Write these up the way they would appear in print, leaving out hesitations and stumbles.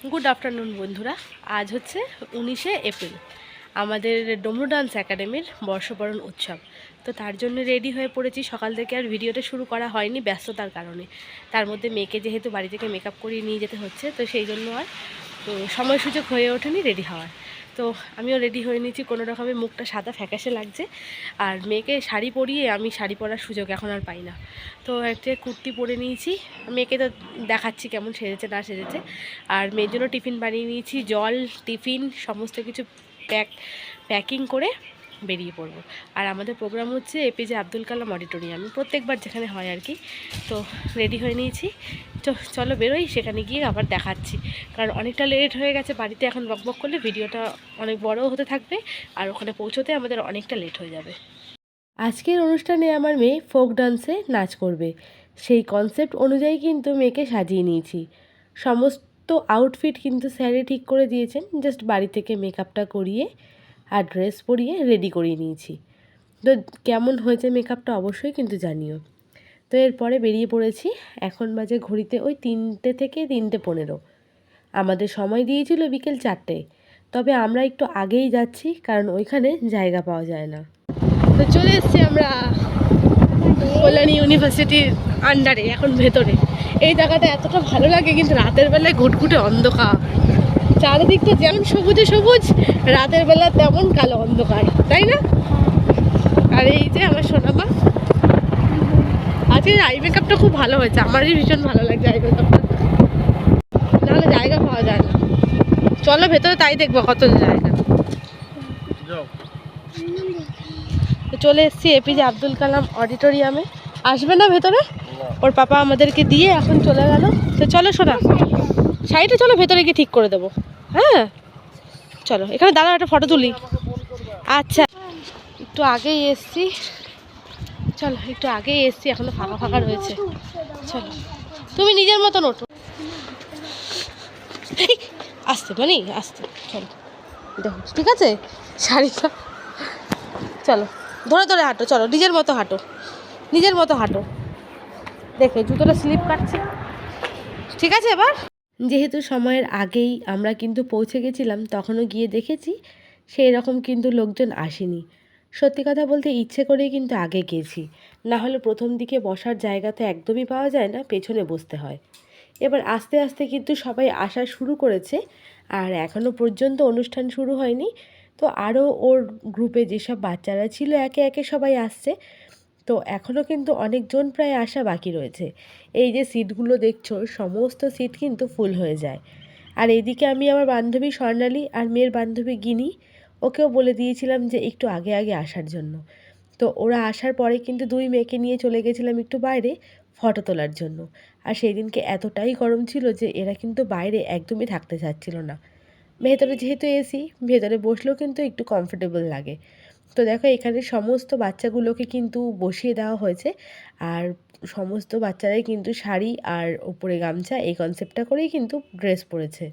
Good afternoon বন্ধুরা। আজ হচ্ছে 19শে এপ্রিল, আমাদের ডমরু ডান্স একাডেমির বর্ষবরণ উৎসব। তো তার জন্য রেডি হয়ে পড়েছি। সকাল থেকে আর ভিডিওটা শুরু করা হয়নি ব্যস্ততার কারণে। তার মধ্যে মেয়েকে যেহেতু বাড়ি থেকে মেকআপ করিয়ে নিয়ে যেতে হচ্ছে, তো সেই জন্য আর সময় সুযোগ হয়ে ওঠেনি রেডি হওয়ার। তো আমিও রেডি হয়ে নিয়েছি, কোনো রকমের মুখটা সাদা ফ্যাকাশে লাগছে। আর মেয়েকে শাড়ি পরিয়ে আমি শাড়ি পরার সুযোগ এখন আর পাই না। তো একটা কুর্তি পরে নিয়েছি, মেয়েকে তো দেখাচ্ছি কেমন সেজেছে না সেজেছে। আর মেয়ের জন্য টিফিন বানিয়ে নিয়েছি, জল, টিফিন সমস্ত কিছু প্যাকিং করে বেরিয়ে পড়বো। আর আমাদের প্রোগ্রাম হচ্ছে এপিজে আব্দুল কালাম অডিটোরিয়ামে, প্রত্যেকবার যেখানে হয় আর কি। তো রেডি হয়ে নিয়েছি, তো চলো বেরোই, সেখানে গিয়ে আবার দেখাচ্ছি। কারণ অনেকটা লেট হয়ে গেছে, বাড়িতে এখন বকবক করলে ভিডিওটা অনেক বড় হতে থাকবে, আর ওখানে পৌঁছোতে আমাদের অনেকটা লেট হয়ে যাবে। আজকের অনুষ্ঠানে আমার মেয়ে ফোক ডান্সে নাচ করবে, সেই কনসেপ্ট অনুযায়ী কিন্তু মেয়েকে সাজিয়ে নিয়েছি। সমস্ত আউটফিট কিন্তু স্যারে ঠিক করে দিয়েছেন, জাস্ট বাড়ি থেকে মেকআপটা করিয়ে আর ড্রেস পরিয়ে রেডি করিয়ে নিয়েছি। তো কেমন হয়েছে মেকআপটা অবশ্যই কিন্তু জানিও। তো এরপরে বেরিয়ে পড়েছি। এখন বাজে ঘড়িতে ওই 3টে থেকে 3:15। আমাদের সময় দিয়েছিল বিকেল 4টে, তবে আমরা একটু আগেই যাচ্ছি কারণ ওইখানে জায়গা পাওয়া যায় না। তো চলে এসেছি আমরা কল্যাণী ইউনিভার্সিটির আন্ডারে, এখন ভেতরে। এই জায়গাটা এতটা ভালো লাগে, কিন্তু রাতের বেলায় ঘুটঘুটে অন্ধকার, চারিদিকটা যেমন সবুজে সবুজ, রাতের বেলা তেমন কালো অন্ধকার, তাই না? আর এই যে আমার সোনামা, আজকে আই মেকআপটা খুব ভালো হয়েছে, আমারই ভীষণ ভালো লাগছে আই মেকআপটা, নাহলে জায়গা পাওয়া যায় না। চলো ভেতরে, তাই দেখবো কত জায়গা। তো চলে এসেছি এপিজে আব্দুল কালাম অডিটোরিয়ামে। আসবে না ভেতরে? ওর পাপা আমাদেরকে দিয়ে এখন চলে গেল। তো চলো সোনা, সাইডে চলো, ভেতরে গিয়ে ঠিক করে দেবো। হ্যাঁ চলো, এখানে দাঁড়াও, একটা ফটো তুলি। আচ্ছা, একটু আগেই এসছি, চলো একটু আগেই এসছি, এখনো ফাঁকা ফাঁকা রয়েছে। চলো, তুমি নিজের মতন ওঠো, আসতে মানে আসতে। চলো দেখো, ঠিক আছে শাড়িটা, চলো ধরে ধরে হাঁটো, চলো নিজের মতো হাঁটো, নিজের মতো হাঁটো। দেখে জুতোটা স্লিপ কাটছে, ঠিক আছে? এবার যেহেতু সময়ের আগেই আমরা কিন্তু পৌঁছে গেছিলাম, তখনও গিয়ে দেখেছি সেই রকম কিন্তু লোকজন আসেনি। সত্যি কথা বলতে ইচ্ছে করেই কিন্তু আগে গেছি, না হলে প্রথম দিকে বসার জায়গা তো একদমই পাওয়া যায় না, পেছনে বসতে হয়। এবার আস্তে আস্তে কিন্তু সবাই আসা শুরু করেছে, আর এখনও পর্যন্ত অনুষ্ঠান শুরু হয়নি। তো আরও ওর গ্রুপে যেসব বাচ্চারা ছিল একে একে সবাই আসছে। তো এখনও কিন্তু অনেকজন প্রায় আসা বাকি রয়েছে। এই যে সিটগুলো দেখছো, সমস্ত সিট কিন্তু ফুল হয়ে যায়। আর এদিকে আমি আমার বান্ধবী স্বর্ণালী আর মেয়ের বান্ধবী গিনি, ওকেও বলে দিয়েছিলাম যে একটু আগে আগে আসার জন্য। তো ওরা আসার পরে কিন্তু দুই মেয়েকে নিয়ে চলে গেছিলাম একটু বাইরে ফটো তোলার জন্য। আর সেই দিনকে এতটাই গরম ছিল যে এরা কিন্তু বাইরে একদমই থাকতে চাচ্ছিল না। ভেতরে যেহেতু এসি, ভেতরে বসলেও কিন্তু একটু কমফোর্টেবল লাগে। তো দেখো, এখানে সমস্ত বাচ্চাগুলোকে কিন্তু বসিয়ে দেওয়া হয়েছে, আর সমস্ত বাচ্চারাই কিন্তু শাড়ি আর উপরে গামছা এই কনসেপ্টটা করেই কিন্তু ড্রেস পরেছে।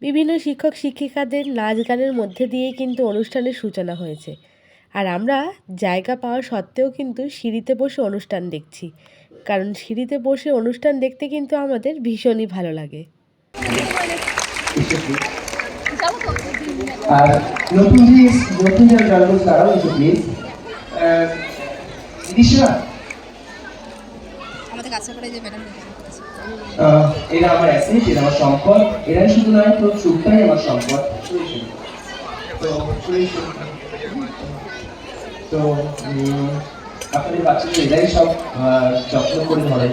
বিভিন্ন শিক্ষক শিক্ষিকাদের নাচ গানের মধ্যে দিয়েই কিন্তু অনুষ্ঠানের সূচনা হয়েছে। আর আমরা জায়গা পাওয়া সত্ত্বেও কিন্তু সিঁড়িতে বসে অনুষ্ঠান দেখছি, কারণ সিঁড়িতে বসে অনুষ্ঠান দেখতে কিন্তু আমাদের ভীষণই ভালো লাগে। আর নতুন যারা জন্ম তারাও এসে প্লিজ দিশা আমাদের কাছে করে যে ম্যাডাম এরা আমার অ্যাসেট, এরা আমার সম্পদ, এরা শুধু নয়, পুরো চুপটাই আমার সম্পদ। তো আপনাদের বাচ্চাদের এরাই সব যত্ন করে ধরে।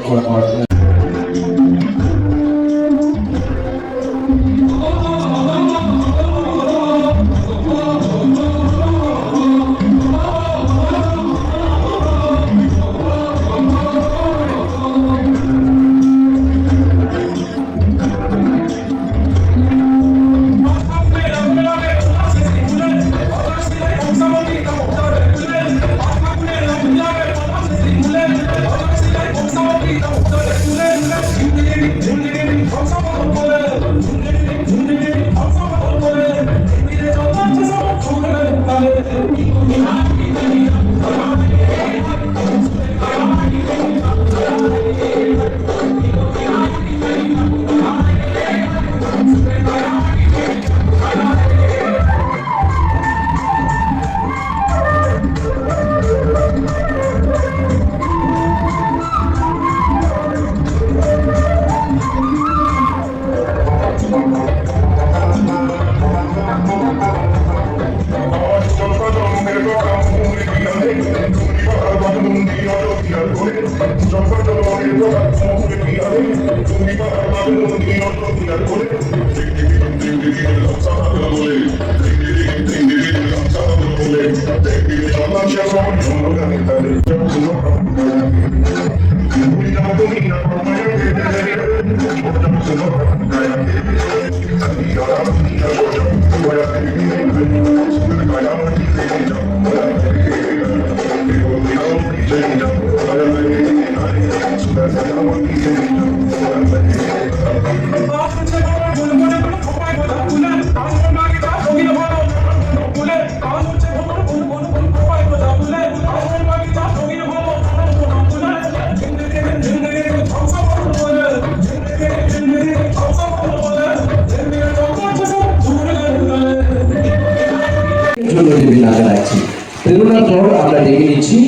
জন্য টেবিল আগে রাখছি। প্রেরণার পর আমরা ডেকে নিচ্ছি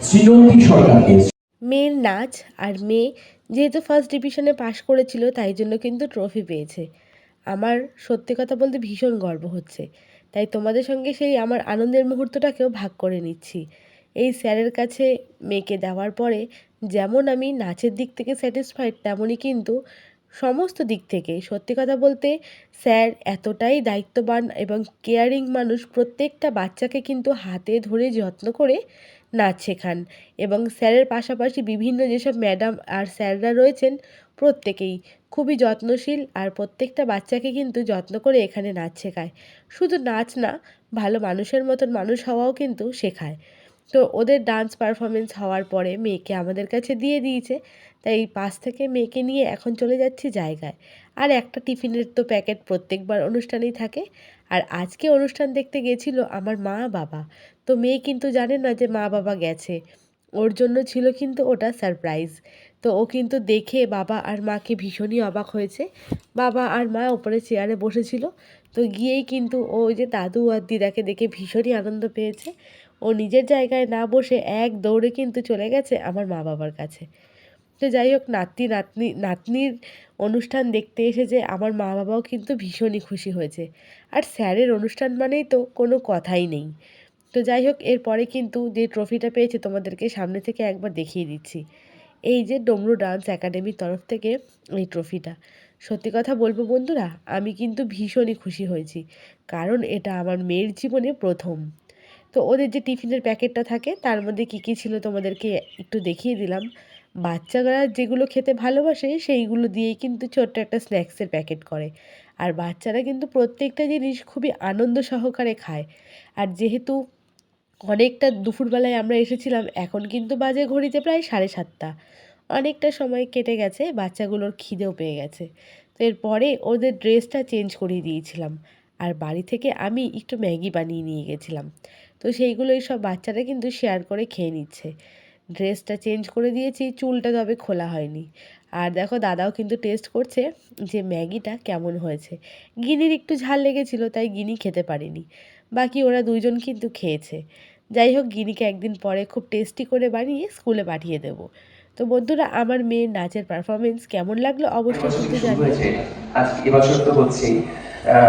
শ্রীনন্দী সরকারকে। মেয়ের নাচ আর মেয়ে যেহেতু ফার্স্ট ডিভিশনে পাশ করেছিল তাই জন্য কিন্তু ট্রফি পেয়েছে। আমার সত্যি কথা বলতে ভীষণ গর্ব হচ্ছে, তাই তোমাদের সঙ্গে সেই আমার আনন্দের মুহূর্তটাকেও ভাগ করে নিচ্ছি। এই স্যারের কাছে মেয়েকে দেওয়ার পরে যেমন আমি নাচের দিক থেকে স্যাটিসফাইড, তেমনই কিন্তু সমস্ত দিক থেকে সত্যি কথা বলতে স্যার এতটাই দায়িত্ববান এবং কেয়ারিং মানুষ, প্রত্যেকটা বাচ্চাকে কিন্তু হাতে ধরে যত্ন করে নাচ শেখান। এবং স্যারের পাশাপাশি বিভিন্ন যেসব ম্যাডাম আর স্যাররা রয়েছেন প্রত্যেকেই খুবই যত্নশীল, আর প্রত্যেকটা বাচ্চাকে কিন্তু যত্ন করে এখানে নাচ শেখায়। শুধু নাচ না, ভালো মানুষের মতন মানুষ হওয়াও কিন্তু শেখায়। তো ওদের ডান্স পারফরমেন্স হওয়ার পরে মেয়েকে আমাদের কাছে দিয়ে দিয়েছে, তাই পাশ থেকে মেয়েকে নিয়ে এখন চলে যাচ্ছি জায়গায়। আর একটা টিফিনের তো প্যাকেট প্রত্যেকবার অনুষ্ঠানেই থাকে। আর আজকে অনুষ্ঠান দেখতে গেছিলো আমার মা বাবা, তো মেয়ে কিন্তু জানে না যে মা বাবা গেছে, ওর জন্য ছিল কিন্তু ওটা সারপ্রাইজ। তো ও কিন্তু দেখে বাবা আর মাকে ভীষণই অবাক হয়েছে। বাবা আর মা ওপরে চেয়ারে বসেছিল, তো গিয়েই কিন্তু ও ওই যে দাদু আর দিদাকে দেখে ভীষণই আনন্দ পেয়েছে। ও নিজের জায়গায় না বসে এক দৌড়ে কিন্তু চলে গেছে আমার মা বাবার কাছে। তো যাই হোক, নাতনির অনুষ্ঠান দেখতে এসেছে আমার মা বাবাও কিন্তু ভীষণই খুশি হয়েছে। আর স্যারের অনুষ্ঠান মানেই তো কোনো কথাই নেই। তো যাই হোক, এরপরে কিন্তু যে ট্রফিটা পেয়েছে তোমাদেরকে সামনে থেকে একবার দেখিয়ে দিচ্ছি। এই যে ডমরু ডান্স একাডেমির তরফ থেকে এই ট্রফিটা, সত্যি কথা বলবো বন্ধুরা, আমি কিন্তু ভীষণই খুশি হয়েছি, কারণ এটা আমার মেয়ের জীবনে প্রথম। তো ওদের যে টিফিনের প্যাকেটটা থাকে তার মধ্যে কী কী ছিল তোমাদেরকে একটু দেখিয়ে দিলাম। বাচ্চারা যেগুলো খেতে ভালোবাসে সেইগুলো দিয়েই কিন্তু ছোট্ট একটা স্ন্যাক্সের প্যাকেট করে। আর বাচ্চারা কিন্তু প্রত্যেকটা জিনিস খুবই আনন্দ সহকারে খায়। আর যেহেতু অনেকটা দুপুরবেলায় আমরা এসেছিলাম, এখন কিন্তু বাজে ঘড়িতে প্রায় 7:30। অনেকটা সময় কেটে গেছে, বাচ্চাগুলোর খিদেও পেয়ে গেছে। তো এরপরে ওদের ড্রেসটা চেঞ্জ করিয়ে দিয়েছিলাম, আর বাড়ি থেকে আমি একটু ম্যাগি বানিয়ে নিয়ে গেছিলাম। তো সেইগুলোই সব বাচ্চারা কিন্তু শেয়ার করে খেয়ে নিচ্ছে। ড্রেসটা চেঞ্জ করে দিয়েছি, চুলটা তবে খোলা হয়নি। আর দেখো দাদাও কিন্তু টেস্ট করছে যে ম্যাগিটা কেমন হয়েছে। গিনির একটু ঝাল লেগেছিল, তাই গিনি খেতে পারেনি, বাকি ওরা দুইজন কিন্তু খেয়েছে। যাই হোক, গিনিকে একদিন পরে খুব টেস্টি করে বানিয়ে স্কুলে পাঠিয়ে দেবো। তো বন্ধুরা, আমার মেয়ের নাচের পারফরমেন্স কেমন লাগলো অবশ্যই কিন্তু জানিও। আজ এবছর তো হচ্ছেই,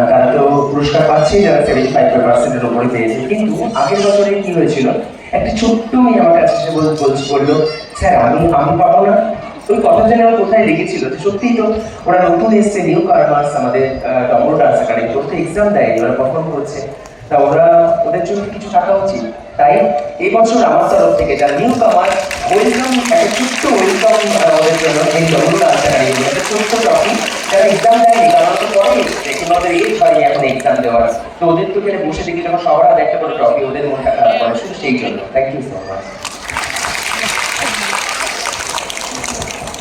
তারা তো পুরস্কার পাচ্ছেই, যারা 75% উপরে পেয়েছে। কিন্তু আগের বছরে কি হয়েছিল, একটা ছোট্ট মেয়ে আমার কাছে এসে বললো, স্যার আমি পাবো না। ওই কথা জেনে আমার কোথায় লেগেছিল। সত্যিই তো ওরা নতুন এসছে, নিউ কারমার্স আমাদের ডমরু ডান্স একাডেমি, ওরা তো এক্সাম দেয়নি, ওরা পারফর্ম করছে। তা ওদের জন্য কিছু টাকা উচিত। তাই এবছর আমার তরফ থেকে যারা নিউ কামার, ওয়েলকাম, একটা ছোট্ট ওয়েলকাম ওদের জন্য এই ডমরু ডান্স একাডেমি, একটা ছোট্ট ট্রফি। যারা এক্সাম দেয়নি তারা তো পরে এসছে, কিন্তু ওদের এজ হয়নি এখন এক্সাম দেওয়ার। তো ওদের তো এখানে বসে দেখি যখন সবার হাতে একটা করে ট্রফি, ওদের মনটা খারাপ করে, শুধু সেই জন্য। Thank you so much.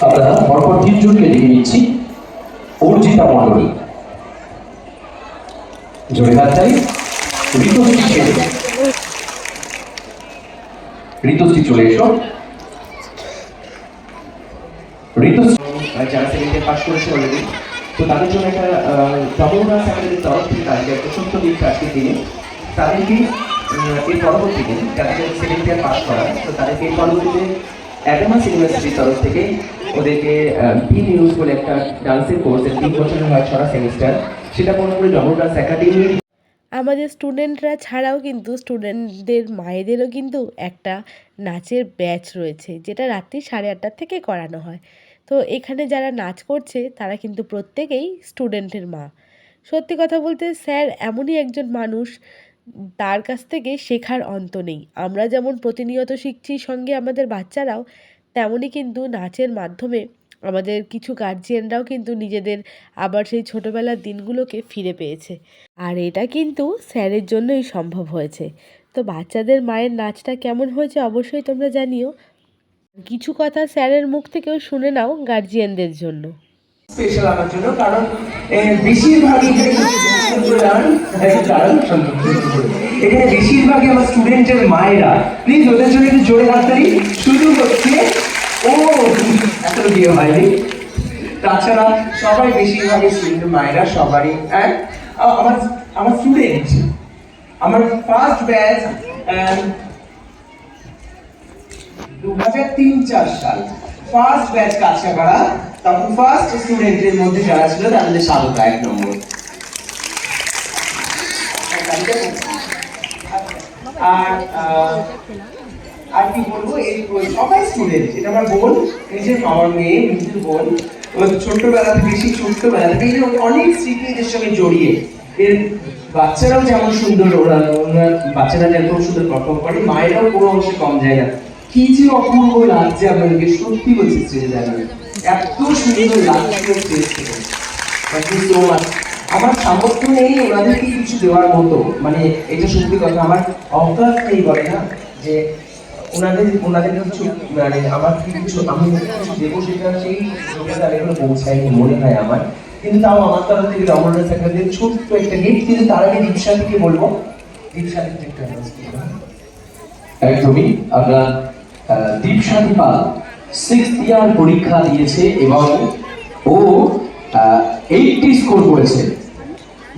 আমরা পরপর 3 জনকে দেখে নিচ্ছি। অর্জিতা মণ্ডলী, জোরে হাত তালি। ঋতুশ্রী চলে এসো। যারা সেকেন্ড ইয়ার পাস করেছে অলরেডি, তো তাদের জন্য একটা ডমরু ডান্স একাডেমির তরফ থেকে তাদেরকে একটা ছোট্ট গিফট আজকের দিনে। তাদেরকে এর পরবর্তী দিন যাদের সেকেন্ড ইয়ার পাস করা, তো তাদেরকে এর পরবর্তীতে অ্যাডামাস ইউনিভার্সিটির তরফ থেকে ওদেরকে বি নিউজ বলে একটা ডান্সের কোর্স, 3 বছরের হয় 6টা সেমিস্টার, সেটা পুরোপুরি ডমরু ডান্স একাডেমির। আমাদের স্টুডেন্টরা ছাড়াও কিন্তু স্টুডেন্টদের মায়েদেরও কিন্তু একটা নাচের ব্যাচ রয়েছে, যেটা রাত্রি 8:30 থেকে করানো হয়। তো এখানে যারা নাচ করছে তারা কিন্তু প্রত্যেকেই স্টুডেন্টের মা। সত্যি কথা বলতে স্যার এমনই একজন মানুষ, তার কাছ থেকে শেখার অন্ত নেই। আমরা যেমন প্রতিনিয়ত শিখছি, সঙ্গে আমাদের বাচ্চারাও তেমনই কিন্তু নাচের মাধ্যমে আমাদের কিছু গার্জিয়ানরাও কিন্তু নিজেদের আবার সেই ছোটোবেলার দিনগুলোকে ফিরে পেয়েছে। আর এটা কিন্তু স্যারের জন্যই সম্ভব হয়েছে। তো বাচ্চাদের মায়ের নাচটা কেমন হয়েছে অবশ্যই তোমরা জানিও। কিছু কথা স্যারের মুখ থেকেও শুনে নাও গার্জিয়ানদের জন্য। স্পেশাল আমার জন্য, কারণ বেশিরভাগই এখানে বেশিরভাগই আমার স্টুডেন্টের মায়েরা। প্লিজ ওদের জন্য একটু জোরে হাততালি। শুরু হচ্ছে ও এখনো বিয়ে হয়নি, তাছাড়া সবাই বেশিরভাগই স্টুডেন্টের মায়েরা, সবারই আমার আমার স্টুডেন্ট, আমার ফার্স্ট ব্যাচ 2003-4 সাল ফার্স্ট ব্যাচ কাছাপাড়া, তখন ফার্স্ট স্টুডেন্টের মধ্যে যারা ছিল তাদের স্বাগত 1 নম্বর। আর আর কি বলবো, এই সবাই স্টুডেন্ট। এটা আমার বোন, নিজের আমার মেয়ে, নিজের বোন। ও ছোট্টবেলা থেকে, বেশি ছোট্টবেলা থেকে অনেক স্মৃতি এদের সঙ্গে জড়িয়ে। এর বাচ্চারাও যেমন সুন্দর, ওরা বাচ্চারা যেমন সুন্দর পারফর্ম করে, মায়েরাও কোনো অংশে কম যায় না। কি যে অপূর্ব লাগছে আপনাদেরকে, সত্যি বলছি স্টেজে দাঁড়িয়ে এত সুন্দর লাগছে স্টেজ থেকে। Thank you so much. আমার সামর্থ্য নেই ওনাদেরকে কিছু দেওয়ার মতো, মানে এটা সত্যি কথা, আমার অকাত নেই বলে না, যে ওনাদের কিছু, মানে আমার কিছু আমি কিছু দেবো, সেটা সেই যোগ্যতা আমি এখনো পৌঁছাইনি মনে হয় আমার। কিন্তু তাও আমার তরফ থেকে রমনা স্যারদের ছোট্ট একটা গিফট। কিন্তু তার আগে দীপশা থেকে বলবো, দীপশা থেকে একটু অ্যানাউন্স করবো। একদমই, আমরা দীপশাদি পাল 6th ইয়ার পরীক্ষা দিয়েছে এবং ও 80 স্কোর করেছে।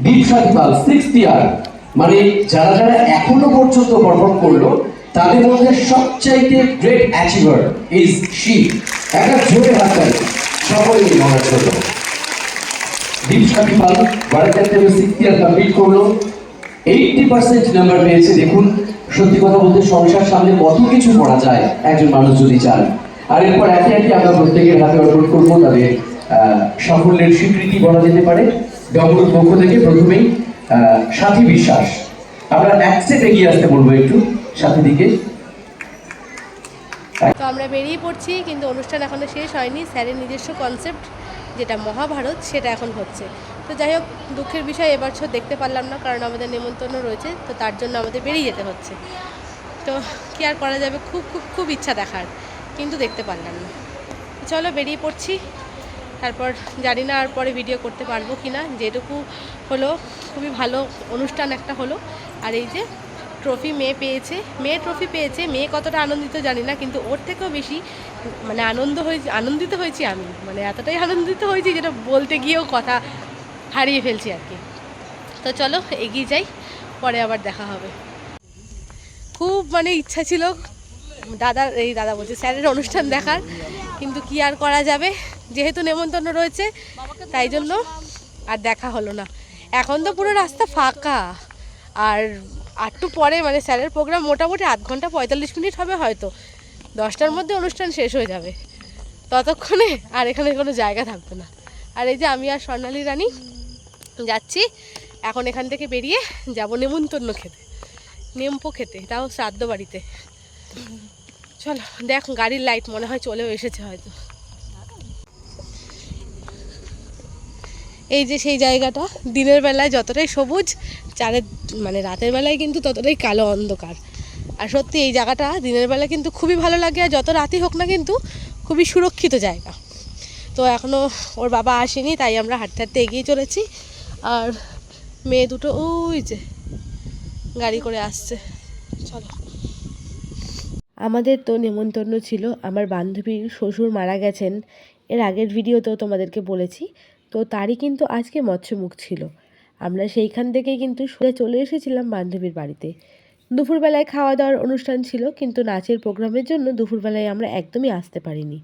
দীপশাদি পাল 6th ইয়ার, মানে যারা যারা এখনো পর্যন্ত পারফর্ম করলো তাদের মধ্যে সবচাইতে গ্রেট অ্যাচিভার ইজ শি। একটা জোরে হাততালি সকলে মনে জন্য। দীপশাদি পাল ভারতনাট্যমে 6th ইয়ার কমপ্লিট করলো, 80% নাম্বার পেয়েছে। দেখুন, সত্যি কথা বলতে সংসার সামনে কত কিছু করা যায় একজন মানুষ যদি চান। আর এরপর একে একে আমরা প্রত্যেকের হাতে অর্পণ করবো তাদের সাফল্যের স্বীকৃতি বলা যেতে পারে। ডমরুর পক্ষ থেকে প্রথমেই সাথী বিশ্বাস, আমরা এক স্টেপ এগিয়ে আসতে বলবো একটু সাথী দিকে। তো আমরা বেরিয়ে পড়ছি, কিন্তু অনুষ্ঠান এখনও শেষ হয়নি। স্যারের নিজস্ব কনসেপ্ট যেটা মহাভারত, সেটা এখন হচ্ছে। তো যাই হোক, দুঃখের বিষয় এবছর দেখতে পারলাম না, কারণ আমাদের নেমন্তন্ন রয়েছে, তো তার জন্য আমাদের বেরিয়ে যেতে হচ্ছে। তো কী আর করা যাবে, খুব খুব খুব ইচ্ছা দেখার, কিন্তু দেখতে পারলাম না। চলো বেরিয়ে পড়ছি, তারপর জানি না আর পরে ভিডিও করতে পারবো কি না। যেটুকু হলো খুবই ভালো অনুষ্ঠান একটা হলো। আর এই যে ট্রফি মেয়ে পেয়েছে, মেয়ে ট্রফি পেয়েছে, মেয়ে কতটা আনন্দিত জানি না, কিন্তু ওর থেকেও বেশি মানে আনন্দিত হয়েছি আমি। মানে এতটাই আনন্দিত হয়েছি যেটা বলতে গিয়েও কথা হারিয়ে ফেলছি আর কি। তো চলো এগিয়ে যাই, পরে আবার দেখা হবে। খুব মানে ইচ্ছা ছিল দাদা বলছে স্যারের অনুষ্ঠান দেখার, কিন্তু কি আর করা যাবে, যেহেতু নেমন্তন্ন রয়েছে তাই জন্য আর দেখা হলো না। এখন তো পুরো রাস্তা ফাঁকা, আর একটু পরে মানে স্যারের প্রোগ্রাম মোটামুটি 8 ঘন্টা 45 মিনিট হবে, হয়তো 10টার মধ্যে অনুষ্ঠান শেষ হয়ে যাবে। ততক্ষণে আর এখানে কোনো জায়গা থাকবে না। আর এই যে আমি আর স্বর্ণালী রানী যাচ্ছি এখন এখান থেকে বেরিয়ে যাব নেমন্তন্ন খেতে, নেমপো খেতে, তাও শ্রাদ্ধ বাড়িতে। চলো, দেখ গাড়ির লাইট মনে হয় চলেও এসেছে হয়তো। এই যে সেই জায়গাটা, দিনের বেলায় যতটাই সবুজ, মানে রাতের বেলায় কিন্তু ততটাই কালো অন্ধকার। আর সত্যি এই জায়গাটা দিনের বেলায় কিন্তু খুবই ভালো লাগে, আর যত রাতই হোক না কিন্তু খুবই সুরক্ষিত জায়গা। তো এখনও ওর বাবা আসেনি, তাই আমরা হাঁটতে হাঁটতে এগিয়ে চলেছি। আর মেয়ে দুটো ওই যে গাড়ি করে আসছে। চলো। আমাদের তো নেমন্তন্ন ছিল, আমার বান্ধবীর শ্বশুর মারা গেছেন, এর আগের ভিডিওতেও তোমাদেরকে বলেছি। তো তারই কিন্তু আজকে মৎস্যমুখ ছিল। আমরা সেইখান থেকেই কিন্তু সোজা চলে এসেছিলাম বান্ধবীর বাড়িতে। দুপুরবেলায় খাওয়া দাওয়ার অনুষ্ঠান ছিল, কিন্তু নাচের প্রোগ্রামের জন্য দুপুরবেলায় আমরা একদমই আসতে পারিনি।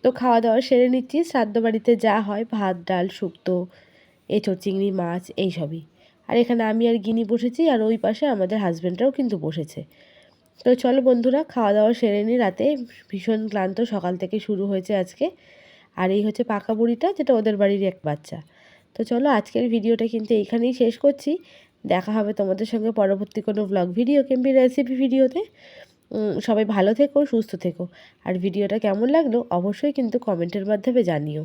তো খাওয়া দাওয়া সেরে নিচ্ছি। শ্রাদ্ধ বাড়িতে যা হয়, ভাত ডাল শুক্তো, এঁচোড় চিংড়ি মাছ, এইসবই। আর এখানে আমি আর গিনি বসেছি, আর ওই পাশে আমাদের হাজব্যান্ডরাও কিন্তু বসেছে। তো চলো বন্ধুরা, খাওয়া দাওয়া সেরে নিই। রাতে ভীষণ ক্লান্ত, সকাল থেকে শুরু হয়েছে আজকে। আর এই হচ্ছে পাকা বুড়িটা, যেটা ওদের বাড়ির এক বাচ্চা। তো চলো আজকের ভিডিওটা কিন্তু এইখানেই শেষ করছি। দেখা হবে তোমাদের সঙ্গে পরবর্তী কোনো ব্লগ ভিডিও কিংবা রেসিপি ভিডিওতে। সবাই ভালো থেকো, সুস্থ থেকো। আর ভিডিওটা কেমন লাগলো অবশ্যই কিন্তু কমেন্টের মাধ্যমে জানিও।